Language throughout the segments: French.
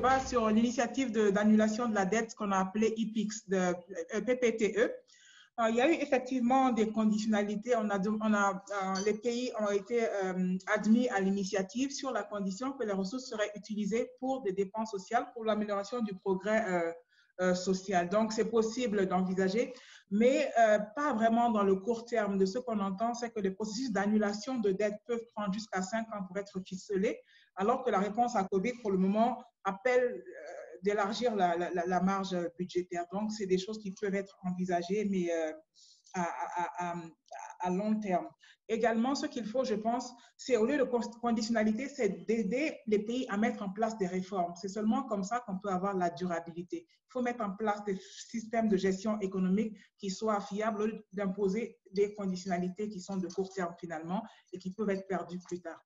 débat sur l'initiative d'annulation de la dette qu'on a appelée IPIX, de PPTE. Il y a eu effectivement des conditionnalités. Les pays ont été admis à l'initiative sur la condition que les ressources seraient utilisées pour des dépenses sociales, pour l'amélioration du progrès social. Donc, c'est possible d'envisager, mais pas vraiment dans le court terme. De ce qu'on entend, c'est que les processus d'annulation de dette peuvent prendre jusqu'à 5 ans pour être ficelés, alors que la réponse à COVID, pour le moment, appelle d'élargir la marge budgétaire. Donc, c'est des choses qui peuvent être envisagées, mais à long terme. Également, ce qu'il faut, je pense, c'est au lieu de conditionnalité, c'est d'aider les pays à mettre en place des réformes. C'est seulement comme ça qu'on peut avoir la durabilité. Il faut mettre en place des systèmes de gestion économique qui soient fiables au lieu d'imposer des conditionnalités qui sont de court terme finalement et qui peuvent être perdues plus tard.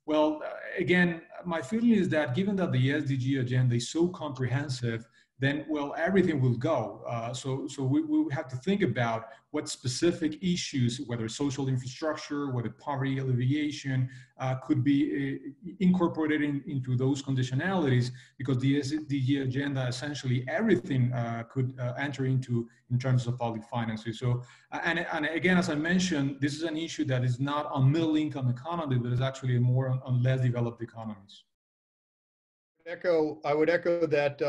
Well, again, my feeling is that given that the SDG agenda is so comprehensive, then, well, everything will go. So we have to think about what specific issues, whether social infrastructure, whether poverty alleviation, could be incorporated into those conditionalities, because the SDG agenda, essentially everything could enter into in terms of public finances. So, and again, as I mentioned, this is an issue that is not on middle income economy, but is actually more on less developed economies. I would echo that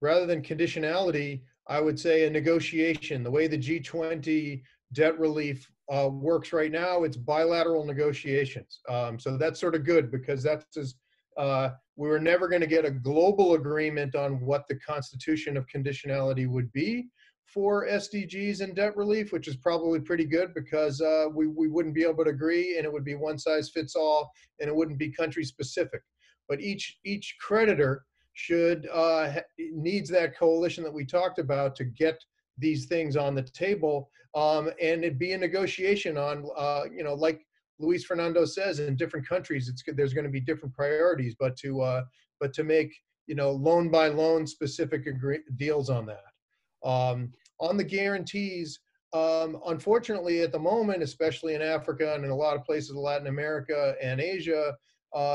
rather than conditionality, I would say a negotiation. The way the G20 debt relief works right now, it's bilateral negotiations. So that's sort of good, because we were never going to get a global agreement on what the constitution of conditionality would be for SDGs and debt relief, which is probably pretty good, because we wouldn't be able to agree, and it would be one size fits all, and it wouldn't be country specific. But each creditor needs that coalition that we talked about to get these things on the table, and it'd be a negotiation on, like Luis Fernando says, in different countries, there's going to be different priorities, but to make loan by loan specific deals on that. On the guarantees, unfortunately, at the moment, especially in Africa and in a lot of places in Latin America and Asia,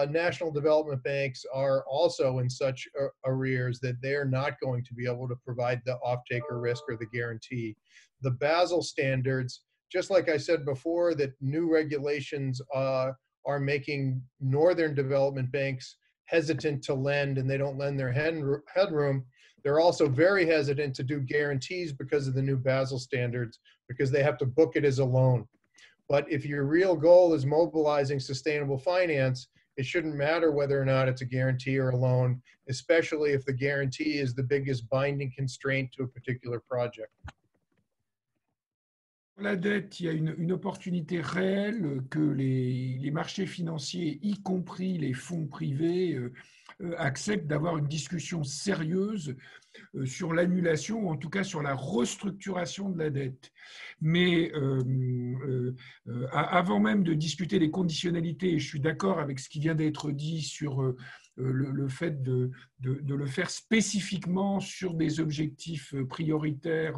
national development banks are also in such arrears that they're not going to be able to provide the off-taker risk or the guarantee. The Basel standards, just like I said before, that new regulations are making northern development banks hesitant to lend, and they don't lend their headroom. They're also very hesitant to do guarantees because of the new Basel standards, because they have to book it as a loan. But if your real goal is mobilizing sustainable finance, it shouldn't matter whether or not it's a guarantee or a loan, especially if the guarantee is the biggest binding constraint to a particular project. La dette, il y a une opportunité réelle que les marchés financiers, y compris les fonds privés, acceptent d'avoir une discussion sérieuse sur l'annulation, ou en tout cas sur la restructuration de la dette. Mais avant même de discuter des conditionnalités, et je suis d'accord avec ce qui vient d'être dit sur le fait de le faire spécifiquement sur des objectifs prioritaires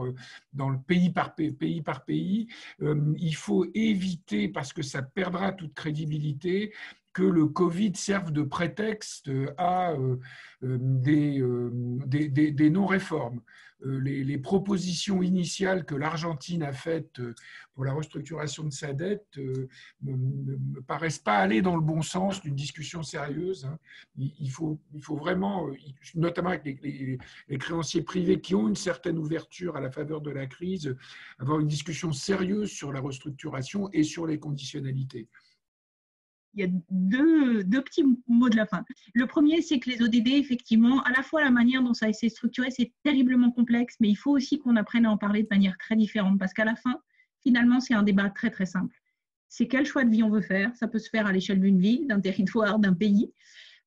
dans le pays par pays, il faut éviter, parce que ça perdra toute crédibilité, que le Covid serve de prétexte à des non-réformes. Les propositions initiales que l'Argentine a faites pour la restructuration de sa dette ne me paraissent pas aller dans le bon sens d'une discussion sérieuse. Il faut vraiment, notamment avec les créanciers privés qui ont une certaine ouverture à la faveur de la crise, avoir une discussion sérieuse sur la restructuration et sur les conditionnalités. Il y a deux petits mots de la fin. Le premier, c'est que les ODD, effectivement, à la fois la manière dont ça a été structuré, c'est terriblement complexe, mais il faut aussi qu'on apprenne à en parler de manière très différente, parce qu'à la fin, finalement, c'est un débat très, très simple. C'est quel choix de vie on veut faire. Ça peut se faire à l'échelle d'une ville, d'un territoire, d'un pays.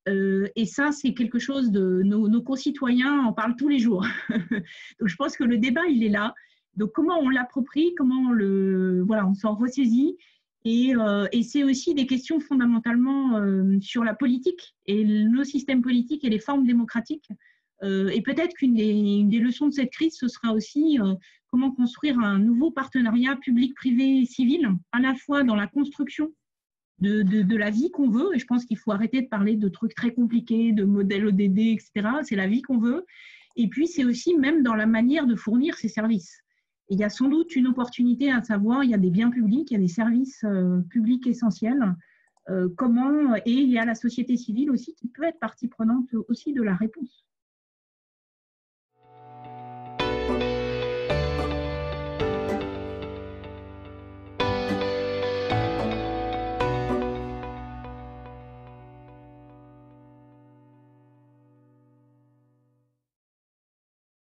Et ça, c'est quelque chose de… Nos concitoyens en parlent tous les jours. Donc, je pense que le débat, il est là. Donc, comment on l'approprie, comment on s'en ressaisit. Et c'est aussi des questions fondamentalement sur la politique et nos systèmes politiques et les formes démocratiques. Et peut-être qu'une des leçons de cette crise, ce sera aussi comment construire un nouveau partenariat public-privé-civil, à la fois dans la construction de la vie qu'on veut. Et je pense qu'il faut arrêter de parler de trucs très compliqués, de modèles ODD, etc. C'est la vie qu'on veut. Et puis, c'est aussi même dans la manière de fournir ces services. Et il y a sans doute une opportunité à savoir, il y a des biens publics, il y a des services publics essentiels. Et il y a la société civile aussi qui peut être partie prenante aussi de la réponse.